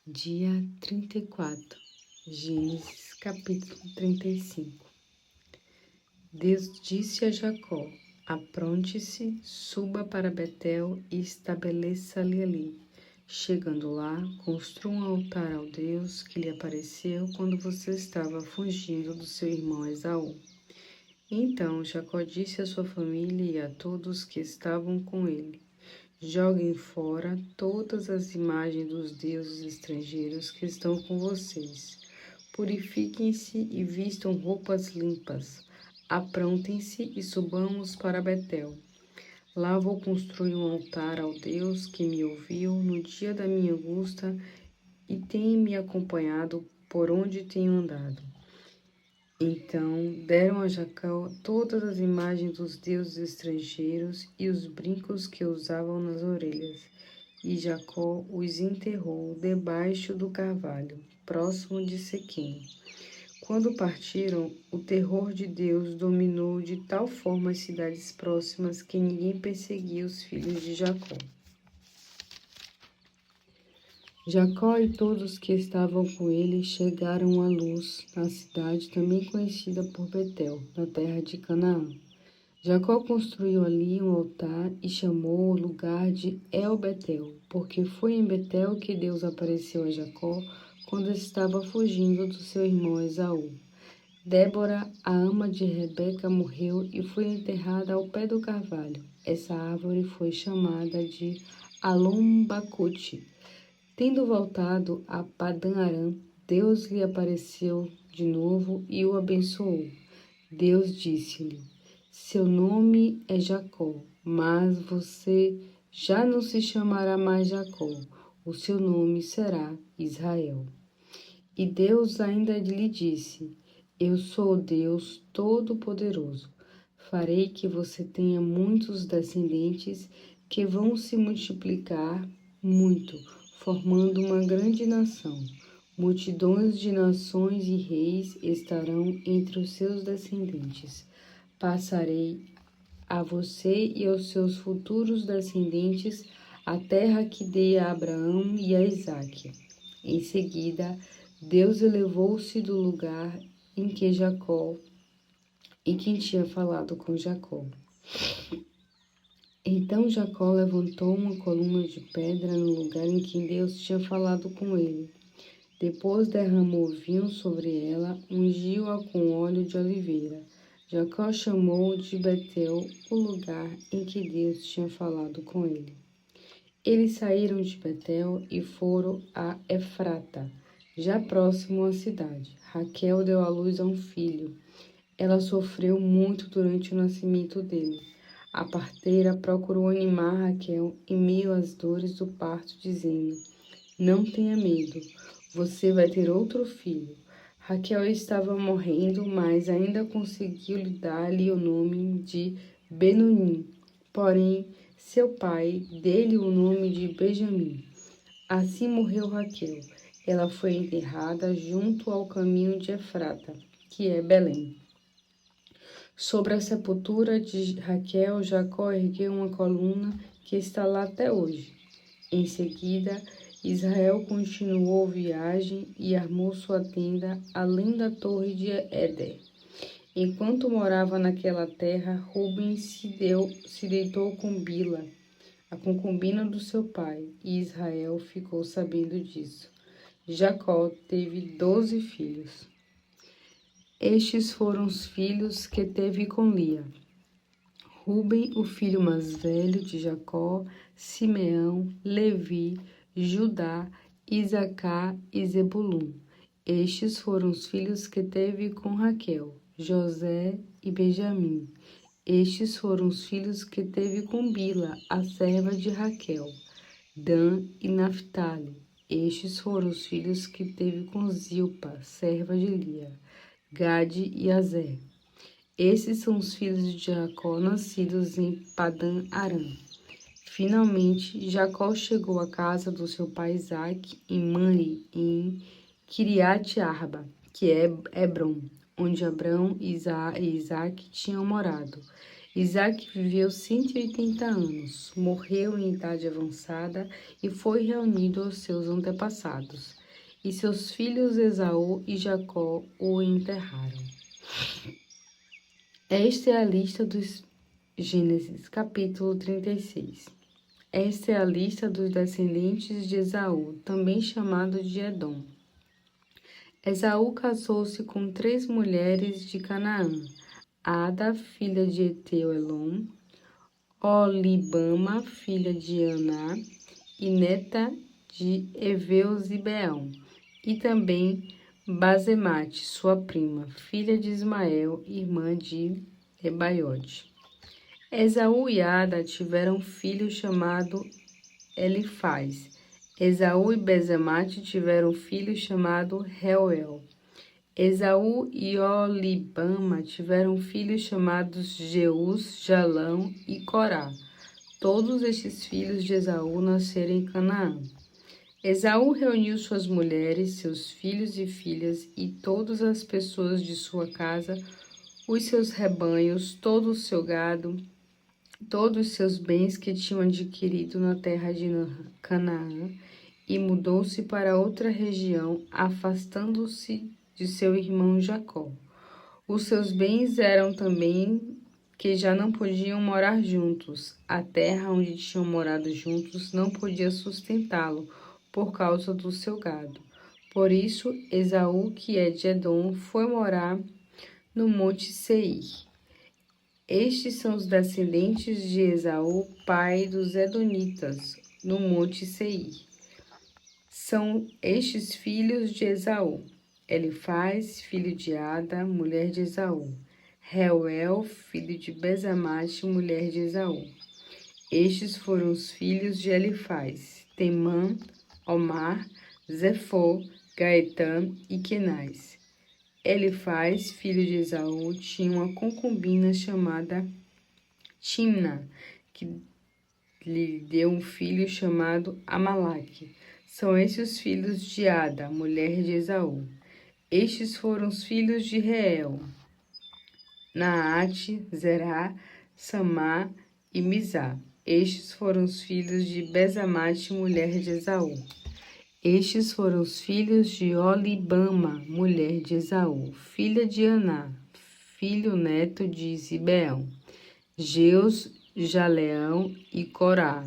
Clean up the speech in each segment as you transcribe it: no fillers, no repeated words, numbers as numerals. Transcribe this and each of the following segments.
Dia 34, Gênesis capítulo 35. Deus disse a Jacó: apronte-se, suba para Betel e estabeleça-lhe ali. Chegando lá, construa um altar ao Deus que lhe apareceu quando você estava fugindo do seu irmão Esaú. Então Jacó disse à sua família e a todos que estavam com ele: joguem fora todas as imagens dos deuses estrangeiros que estão com vocês. Purifiquem-se e vistam roupas limpas. Aprontem-se e subamos para Betel. Lá vou construir um altar ao Deus que me ouviu no dia da minha angústia e tem me acompanhado por onde tenho andado. Então deram a Jacó todas as imagens dos deuses estrangeiros e os brincos que usavam nas orelhas. E Jacó os enterrou debaixo do carvalho, próximo de Siquém. Quando partiram, o terror de Deus dominou de tal forma as cidades próximas que ninguém perseguia os filhos de Jacó. Jacó e todos que estavam com ele chegaram à luz, na cidade também conhecida por Betel, na terra de Canaã. Jacó construiu ali um altar e chamou o lugar de El-Betel, porque foi em Betel que Deus apareceu a Jacó quando estava fugindo do seu irmão Esaú. Débora, a ama de Rebeca, morreu e foi enterrada ao pé do carvalho. Essa árvore foi chamada de Alon-Bacute. Tendo voltado a Padã-Arã, Deus lhe apareceu de novo e o abençoou. Deus disse-lhe: seu nome é Jacó, mas você já não se chamará mais Jacó, o seu nome será Israel. E Deus ainda lhe disse: eu sou o Deus Todo-Poderoso. Farei que você tenha muitos descendentes que vão se multiplicar muito, formando uma grande nação. Multidões de nações e reis estarão entre os seus descendentes. Passarei a você e aos seus futuros descendentes a terra que dei a Abraão e a Isaque. Em seguida, Deus elevou-se do lugar em quem tinha falado com Jacó. Então Jacó levantou uma coluna de pedra no lugar em que Deus tinha falado com ele. Depois derramou vinho sobre ela, ungiu-a com óleo de oliveira. Jacó chamou de Betel o lugar em que Deus tinha falado com ele. Eles saíram de Betel e foram a Efrata, já próximo à cidade. Raquel deu à luz a um filho. Ela sofreu muito durante o nascimento dele. A parteira procurou animar Raquel em meio às dores do parto, dizendo: não tenha medo, você vai ter outro filho. Raquel estava morrendo, mas ainda conseguiu lhe dar-lhe o nome de Benonim. Porém, seu pai deu-lhe o nome de Benjamim. Assim morreu Raquel. Ela foi enterrada junto ao caminho de Efrata, que é Belém. Sobre a sepultura de Raquel, Jacó ergueu uma coluna que está lá até hoje. Em seguida, Israel continuou viagem e armou sua tenda além da torre de Éder. Enquanto morava naquela terra, Ruben se deitou com Bila, a concubina do seu pai, e Israel ficou sabendo disso. Jacó teve 12 filhos. Estes foram os filhos que teve com Lia: Ruben, o filho mais velho de Jacó, Simeão, Levi, Judá, Isacar e Zebulun. Estes foram os filhos que teve com Raquel: José e Benjamim. Estes foram os filhos que teve com Bila, a serva de Raquel: Dan e Naphtali. Estes foram os filhos que teve com Zilpa, serva de Lia: Gade e Azer. Esses são os filhos de Jacó nascidos em Padã-Arã. Finalmente, Jacó chegou à casa do seu pai Isaque em Manre, em Quiriate-Arba, que é Hebrom, onde Abrão e Isaque tinham morado. Isaque viveu 180 anos, morreu em idade avançada e foi reunido aos seus antepassados. E seus filhos Esaú e Jacó o enterraram. Esta é a lista dos Gênesis, capítulo 36. Esta é a lista dos descendentes de Esaú, também chamado de Edom. Esaú casou-se com 3 mulheres de Canaã: Ada, filha de Eteu Elom, Olibama, filha de Aná, e neta de Eveu Zibeão, e também Basemate, sua prima, filha de Ismael, irmã de Ebaiote. Esaú e Ada tiveram um filho chamado Elifaz. Esaú e Basemate tiveram um filho chamado Reuel. Esaú e Olibama tiveram filhos chamados Jeus, Jalão e Corá. Todos estes filhos de Esaú nasceram em Canaã. Esaú reuniu suas mulheres, seus filhos e filhas e todas as pessoas de sua casa, os seus rebanhos, todo o seu gado, todos os seus bens que tinham adquirido na terra de Canaã, e mudou-se para outra região, afastando-se de seu irmão Jacó. Os seus bens eram também que já não podiam morar juntos. A terra onde tinham morado juntos não podia sustentá-lo por causa do seu gado. Por isso, Esaú, que é de Edom, foi morar no monte Seir. Estes são os descendentes de Esaú, pai dos Edonitas, no monte Seir. São estes filhos de Esaú: Elifaz, filho de Ada, mulher de Esaú; Reuel, filho de Basemate, mulher de Esaú. Estes foram os filhos de Elifaz: Temã, Omar, Zefô, Gaetã e Kenaz. Elifaz, filho de Esaú, tinha uma concubina chamada Timna, que lhe deu um filho chamado Amalaque. São esses os filhos de Ada, mulher de Esaú. Estes foram os filhos de Reuel: Naate, Zerá, Samá e Mizá. Estes foram os filhos de Basemate, mulher de Esaú. Estes foram os filhos de Olibama, mulher de Esaú, filha de Aná, filho neto de Zibeão, Jeus, Jaleão e Corá.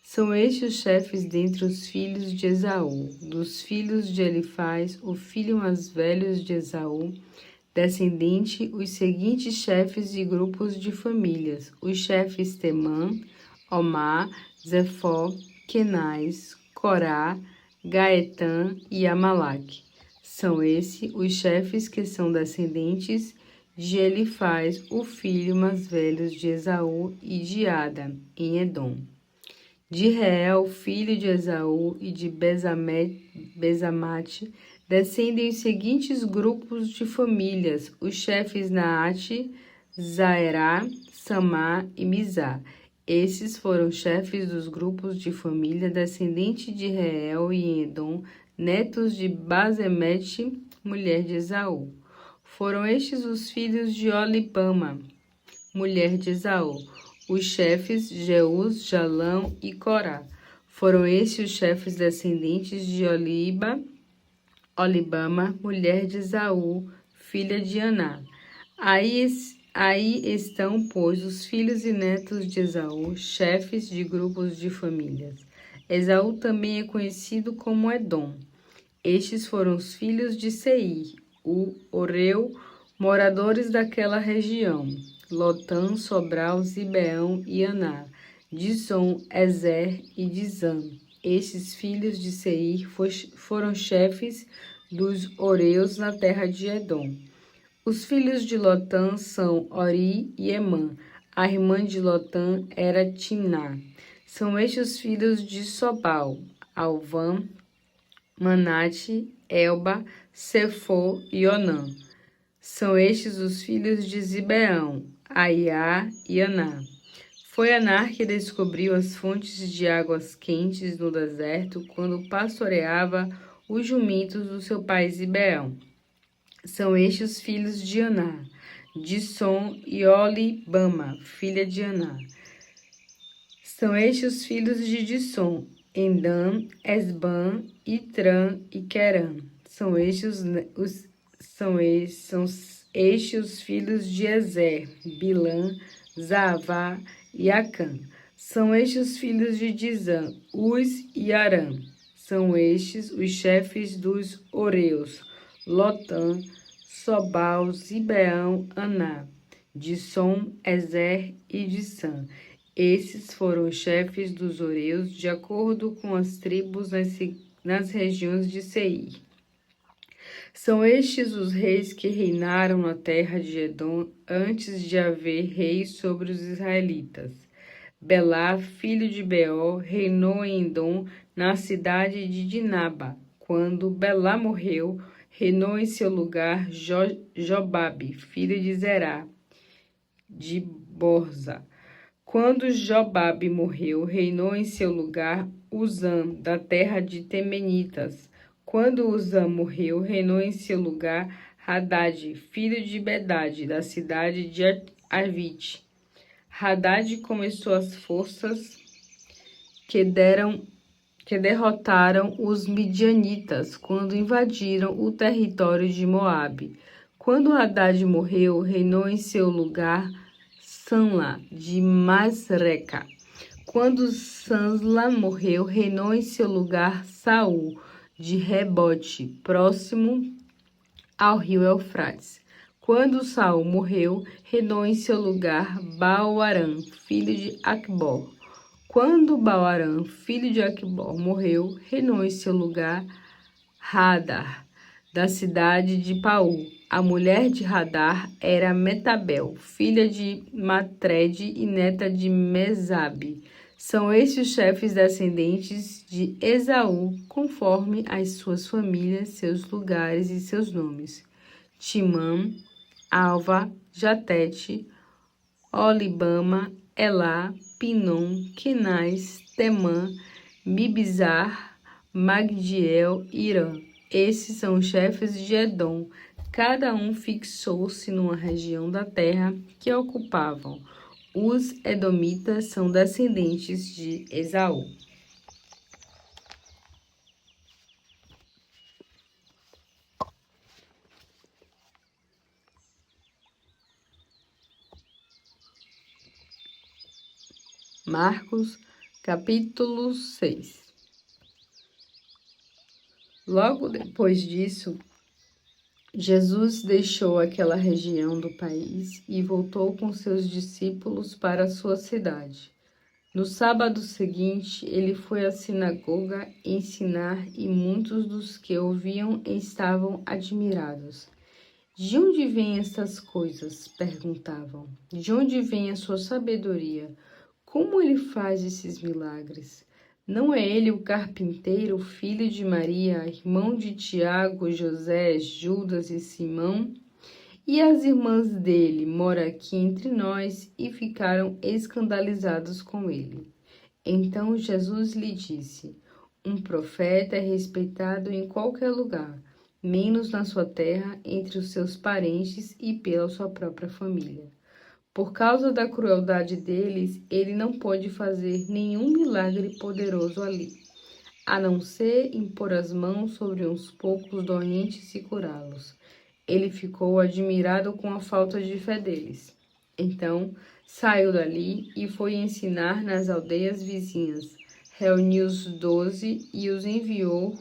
São estes os chefes dentre os filhos de Esaú. Dos filhos de Elifaz, o filho mais velho de Esaú, descendente, os seguintes chefes de grupos de famílias: os chefes Temã, Omar, Zefó, Kenaz, Corá, Gaetã e Amalaque. São esses os chefes que são descendentes de Elifaz, o filho mais velho de Esaú, e de Ada, em Edom. De Reuel, filho de Esaú, e de Basemate, descendem os seguintes grupos de famílias: os chefes Naate, Zaerá, Samá e Mizá. Esses foram chefes dos grupos de família descendente de Reuel e Edom, netos de Basemate, mulher de Esaú. Foram estes os filhos de Olibama, mulher de Esaú, os chefes Jeus, Jalão e Corá. Foram estes os chefes descendentes de Olibama, mulher de Esaú, filha de Aná. Aí estão, pois, os filhos e netos de Esaú, chefes de grupos de famílias. Esaú também é conhecido como Edom. Estes foram os filhos de Seir, o Oreu, moradores daquela região: Lotã, Sobral, Zibeão e Aná, Dizon, Ezer e Dizã. Estes filhos de Seir foram chefes dos Oreus na terra de Edom. Os filhos de Lotã são Ori e Emã. A irmã de Lotã era Timná. São estes os filhos de Sobal: Alvã, Manate, Elba, Sefo e Onã. São estes os filhos de Zibeão: Aiá e Aná. Foi Aná que descobriu as fontes de águas quentes no deserto quando pastoreava os jumentos do seu pai Zibeão. São estes os filhos de Aná: Dissom e Olibama, filha de Aná. São estes os filhos de Dissom: Endam, Esban, Itran e Querã. São estes os filhos de Ezer: Bilã, Zaavá e Acã. São estes os filhos de Dizã: Uz e Arã. São estes os chefes dos Oreus: Lotã, Sobal, Zibeão, Aná, Dissom, Ezer e Dissã. Esses foram os chefes dos Oreus, de acordo com as tribos nas regiões de Seir. São estes os reis que reinaram na terra de Edom antes de haver rei sobre os israelitas. Belá, filho de Beor, reinou em Edom, na cidade de Dinaba. Quando Belá morreu, reinou em seu lugar Jobabe, filho de Zerá, de Borza. Quando Jobabe morreu, reinou em seu lugar Uzã, da terra de Temenitas. Quando Uzã morreu, reinou em seu lugar Hadade, filho de Bedade, da cidade de Avite. Hadade começou as forças que derrotaram os midianitas quando invadiram o território de Moabe. Quando Hadade morreu, reinou em seu lugar Sanla, de Masreca. Quando Sanla morreu, reinou em seu lugar Saul, de Rebote, próximo ao rio Eufrates. Quando Saul morreu, reinou em seu lugar Baal-Harã, filho de Acbor. Quando Baal-Harã, filho de Acbor, morreu, reinou em seu lugar Hadar, da cidade de Paú. A mulher de Hadar era Metabel, filha de Matred e neta de Mesabe. São estes os chefes descendentes de Esaú, conforme as suas famílias, seus lugares e seus nomes: Timã, Alva, Jatete, Olibama, Elá, Pinom, Quenaz, Temã, Mibzar, Magdiel e Irã. Esses são os chefes de Edom. Cada um fixou-se numa região da terra que ocupavam. Os edomitas são descendentes de Esaú. Marcos, capítulo 6. Logo depois disso, Jesus deixou aquela região do país e voltou com seus discípulos para a sua cidade. No sábado seguinte, ele foi à sinagoga ensinar e muitos dos que ouviam estavam admirados. De onde vêm estas coisas? Perguntavam. De onde vem a sua sabedoria? Como ele faz esses milagres? Não é ele o carpinteiro, filho de Maria, irmão de Tiago, José, Judas e Simão? E as irmãs dele moram aqui entre nós, e ficaram escandalizados com ele. Então Jesus lhe disse: um profeta é respeitado em qualquer lugar, menos na sua terra, entre os seus parentes e pela sua própria família. Por causa da crueldade deles, ele não pôde fazer nenhum milagre poderoso ali, a não ser impor as mãos sobre uns poucos doentes e curá-los. Ele ficou admirado com a falta de fé deles. Então, saiu dali e foi ensinar nas aldeias vizinhas. Reuniu os 12 e os enviou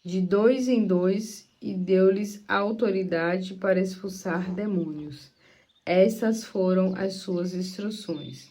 de 2 em 2 e deu-lhes a autoridade para expulsar demônios. Essas foram as suas instruções.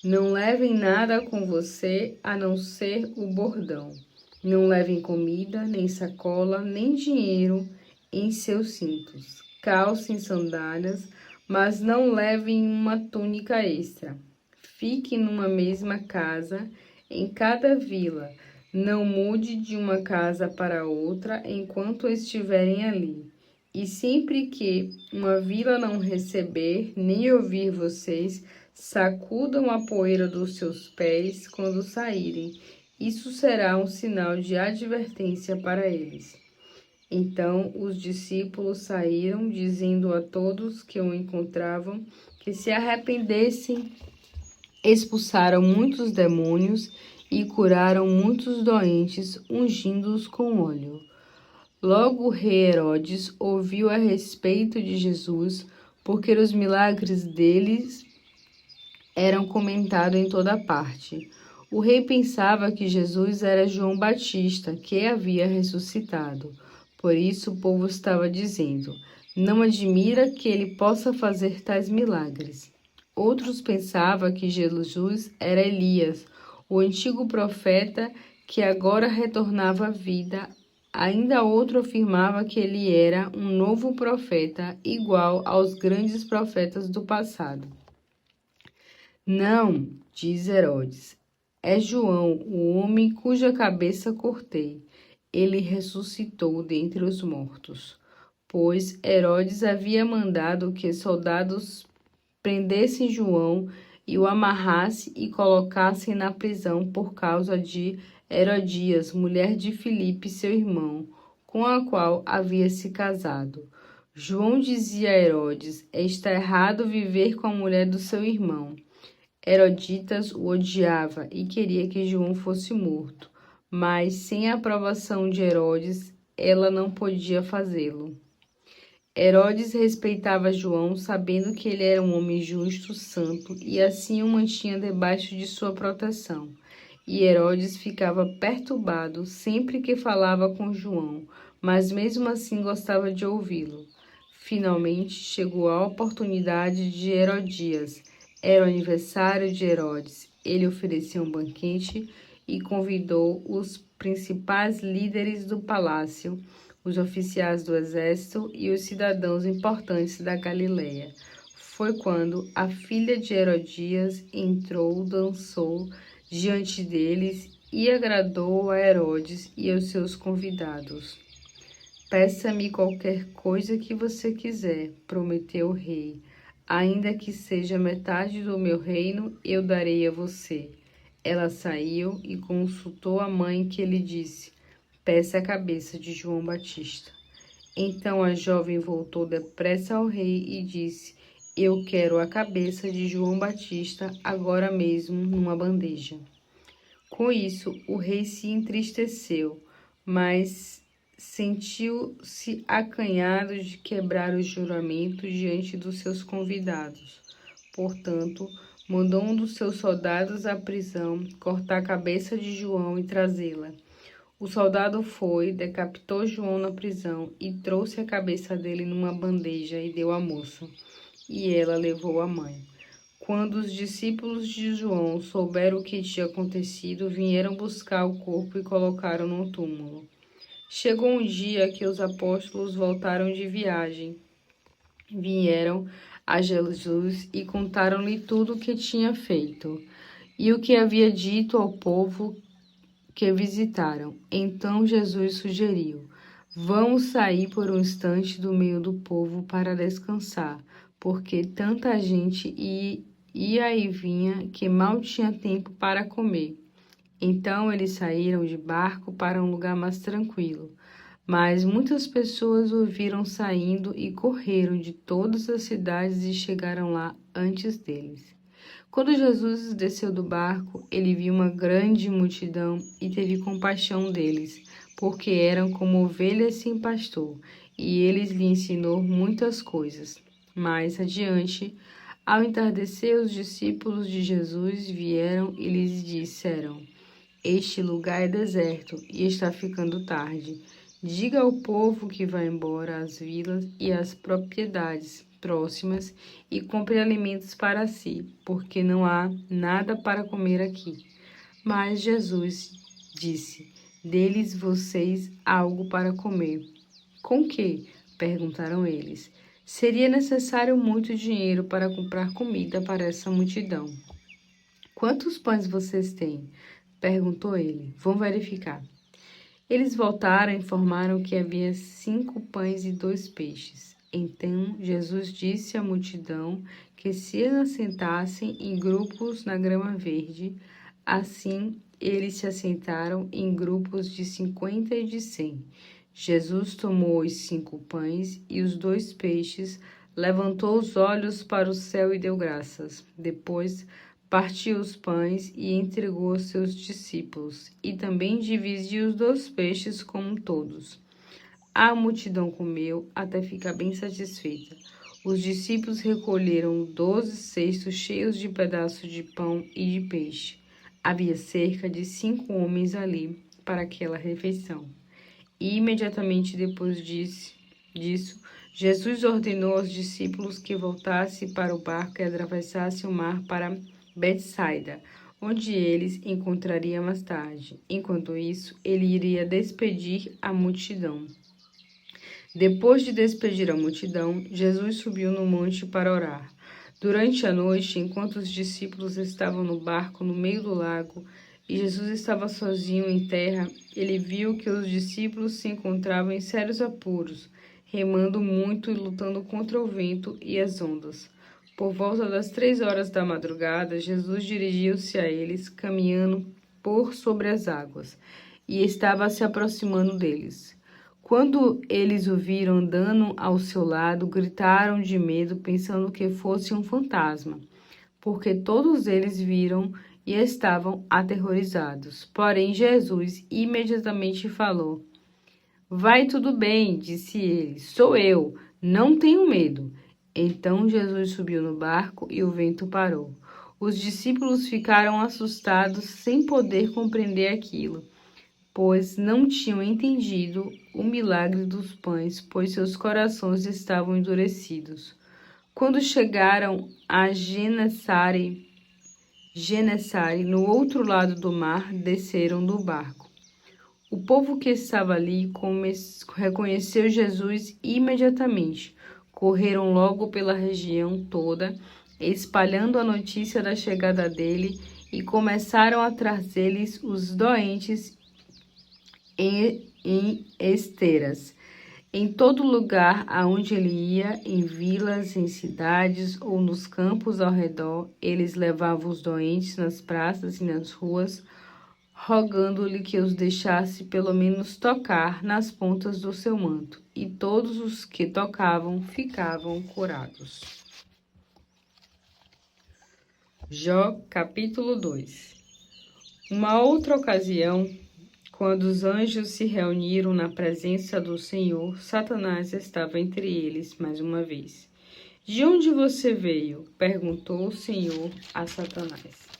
Não levem nada com você a não ser o bordão. Não levem comida, nem sacola, nem dinheiro em seus cintos. Calcem sandálias, mas não levem uma túnica extra. Fiquem numa mesma casa em cada vila. Não mude de uma casa para outra enquanto estiverem ali. E sempre que uma vila não receber nem ouvir vocês, sacudam a poeira dos seus pés quando saírem. Isso será um sinal de advertência para eles. Então os discípulos saíram, dizendo a todos que o encontravam que se arrependessem. Expulsaram muitos demônios e curaram muitos doentes, ungindo-os com óleo. Logo o rei Herodes ouviu a respeito de Jesus, porque os milagres deles eram comentados em toda parte. O rei pensava que Jesus era João Batista, que havia ressuscitado. Por isso o povo estava dizendo: não admira que ele possa fazer tais milagres. Outros pensavam que Jesus era Elias, o antigo profeta que agora retornava à vida. Ainda outro afirmava que ele era um novo profeta, igual aos grandes profetas do passado. Não, diz Herodes, é João, o homem cuja cabeça cortei. Ele ressuscitou dentre os mortos. Pois Herodes havia mandado que soldados prendessem João e o amarrassem e colocassem na prisão por causa de Herodias, mulher de Filipe, seu irmão, com a qual havia se casado. João dizia a Herodes: está errado viver com a mulher do seu irmão. Herodias o odiava e queria que João fosse morto, mas sem a aprovação de Herodes, ela não podia fazê-lo. Herodes respeitava João, sabendo que ele era um homem justo, santo, e assim o mantinha debaixo de sua proteção. E Herodes ficava perturbado sempre que falava com João, mas mesmo assim gostava de ouvi-lo. Finalmente chegou a oportunidade de Herodias. Era o aniversário de Herodes. Ele ofereceu um banquete e convidou os principais líderes do palácio, os oficiais do exército e os cidadãos importantes da Galileia. Foi quando a filha de Herodias entrou, dançou diante deles e agradou a Herodes e aos seus convidados. Peça-me qualquer coisa que você quiser, prometeu o rei. Ainda que seja metade do meu reino, eu darei a você. Ela saiu e consultou a mãe, que lhe disse: peça a cabeça de João Batista. Então a jovem voltou depressa ao rei e disse: eu quero a cabeça de João Batista agora mesmo numa bandeja. Com isso, o rei se entristeceu, mas sentiu-se acanhado de quebrar o juramento diante dos seus convidados. Portanto, mandou um dos seus soldados à prisão cortar a cabeça de João e trazê-la. O soldado foi, decapitou João na prisão e trouxe a cabeça dele numa bandeja e deu à moça, e ela levou a mãe. Quando os discípulos de João souberam o que tinha acontecido, vieram buscar o corpo e colocaram no túmulo. Chegou um dia que os apóstolos voltaram de viagem. Vieram a Jesus e contaram-lhe tudo o que tinha feito e o que havia dito ao povo que visitaram. Então Jesus sugeriu: vamos sair por um instante do meio do povo para descansar, porque tanta gente ia e vinha que mal tinha tempo para comer. Então eles saíram de barco para um lugar mais tranquilo. Mas muitas pessoas o viram saindo e correram de todas as cidades e chegaram lá antes deles. Quando Jesus desceu do barco, ele viu uma grande multidão e teve compaixão deles, porque eram como ovelhas sem pastor, e ele lhe ensinou muitas coisas. Mais adiante, ao entardecer, os discípulos de Jesus vieram e lhes disseram: este lugar é deserto e está ficando tarde. Diga ao povo que vá embora às vilas e às propriedades próximas e compre alimentos para si, porque não há nada para comer aqui. Mas Jesus disse: dê-lhes vocês algo para comer. Com que? Perguntaram eles. Seria necessário muito dinheiro para comprar comida para essa multidão. Quantos pães vocês têm? Perguntou ele. Vão verificar. Eles voltaram e informaram que havia 5 pães e 2 peixes. Então Jesus disse à multidão que se assentassem em grupos na grama verde. Assim eles se assentaram em grupos de 50 e de 100. Jesus tomou os 5 pães e os 2 peixes, levantou os olhos para o céu e deu graças. Depois, partiu os pães e entregou aos seus discípulos, e também dividiu os 2 peixes com todos. A multidão comeu até ficar bem satisfeita. Os discípulos recolheram 12 cestos cheios de pedaços de pão e de peixe. Havia cerca de 5 homens ali para aquela refeição. E imediatamente depois disso, Jesus ordenou aos discípulos que voltassem para o barco e atravessassem o mar para Betsaida, onde eles encontrariam mais tarde. Enquanto isso, ele iria despedir a multidão. Depois de despedir a multidão, Jesus subiu no monte para orar. Durante a noite, enquanto os discípulos estavam no barco no meio do lago e Jesus estava sozinho em terra, ele viu que os discípulos se encontravam em sérios apuros, remando muito e lutando contra o vento e as ondas. Por volta das 3 horas da madrugada, Jesus dirigiu-se a eles, caminhando por sobre as águas, e estava se aproximando deles. Quando eles o viram andando ao seu lado, gritaram de medo, pensando que fosse um fantasma, porque todos eles viram e estavam aterrorizados. Porém, Jesus imediatamente falou: Vai tudo bem, disse ele, sou eu, não tenho medo. Então Jesus subiu no barco e o vento parou. Os discípulos ficaram assustados sem poder compreender aquilo, pois não tinham entendido o milagre dos pães, pois seus corações estavam endurecidos. Quando chegaram a Genesare, no outro lado do mar, desceram do barco. O povo que estava ali reconheceu Jesus imediatamente. Correram logo pela região toda, espalhando a notícia da chegada dele, e começaram a trazer-lhes os doentes em esteiras. Em todo lugar aonde ele ia, em vilas, em cidades ou nos campos ao redor, eles levavam os doentes nas praças e nas ruas, rogando-lhe que os deixasse pelo menos tocar nas pontas do seu manto, e todos os que tocavam ficavam curados. Jó, capítulo 2. Uma outra ocasião, quando os anjos se reuniram na presença do Senhor, Satanás estava entre eles mais uma vez. De onde você veio? Perguntou o Senhor a Satanás.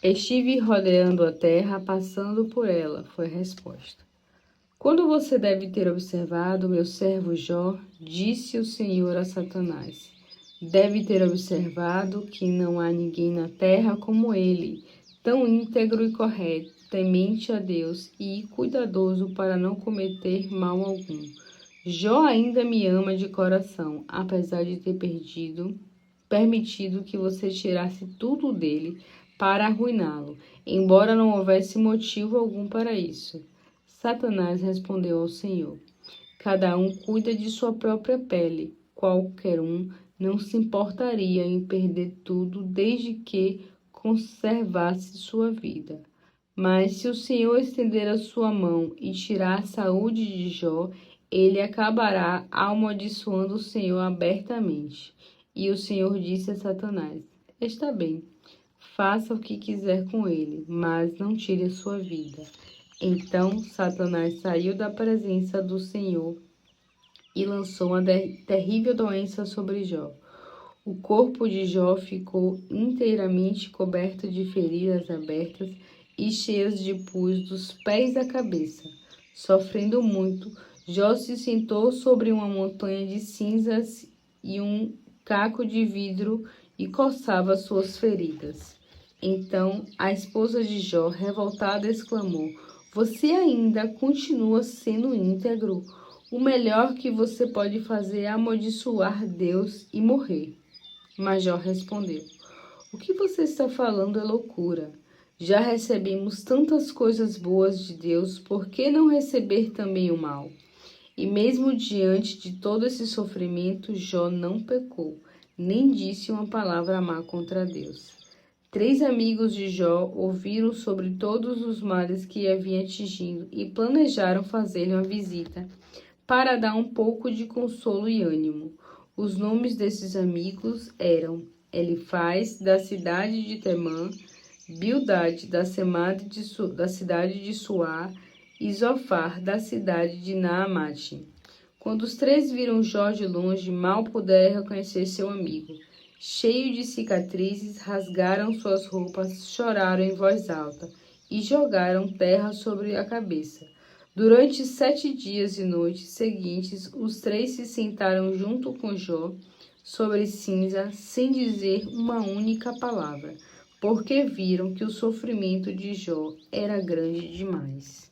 Estive rodeando a terra, passando por ela, foi a resposta. Quando você deve ter observado meu servo Jó, disse o Senhor a Satanás. Deve ter observado que não há ninguém na terra como ele, tão íntegro e correto, temente a Deus e cuidadoso para não cometer mal algum. Jó ainda me ama de coração, apesar de ter permitido que você tirasse tudo dele para arruiná-lo, embora não houvesse motivo algum para isso. Satanás respondeu ao Senhor: Cada um cuida de sua própria pele, qualquer um não se importaria em perder tudo desde que conservasse sua vida. Mas se o Senhor estender a sua mão e tirar a saúde de Jó, ele acabará amaldiçoando o Senhor abertamente. E o Senhor disse a Satanás: Está bem, faça o que quiser com ele, mas não tire a sua vida. Então Satanás saiu da presença do Senhor e lançou uma terrível doença sobre Jó. O corpo de Jó ficou inteiramente coberto de feridas abertas e cheias de pus dos pés à cabeça. Sofrendo muito, Jó se sentou sobre uma montanha de cinzas e um caco de vidro e coçava suas feridas. Então a esposa de Jó, revoltada, exclamou: Você ainda continua sendo íntegro? O melhor que você pode fazer é amaldiçoar Deus e morrer. Mas Jó respondeu: O que você está falando é loucura. Já recebemos tantas coisas boas de Deus, por que não receber também o mal? E mesmo diante de todo esse sofrimento, Jó não pecou, nem disse uma palavra má contra Deus. 3 amigos de Jó ouviram sobre todos os males que haviam atingido e planejaram fazer-lhe uma visita para dar um pouco de consolo e ânimo. Os nomes desses amigos eram Elifaz, da cidade de Temã, Bildade, da cidade de Suá, e Zofar, da cidade de Naamate. Quando os 3 viram Jó de longe, mal puderam reconhecer seu amigo. Cheio de cicatrizes, rasgaram suas roupas, choraram em voz alta e jogaram terra sobre a cabeça. Durante 7 dias e noites seguintes, os 3 se sentaram junto com Jó sobre cinza, sem dizer uma única palavra, porque viram que o sofrimento de Jó era grande demais.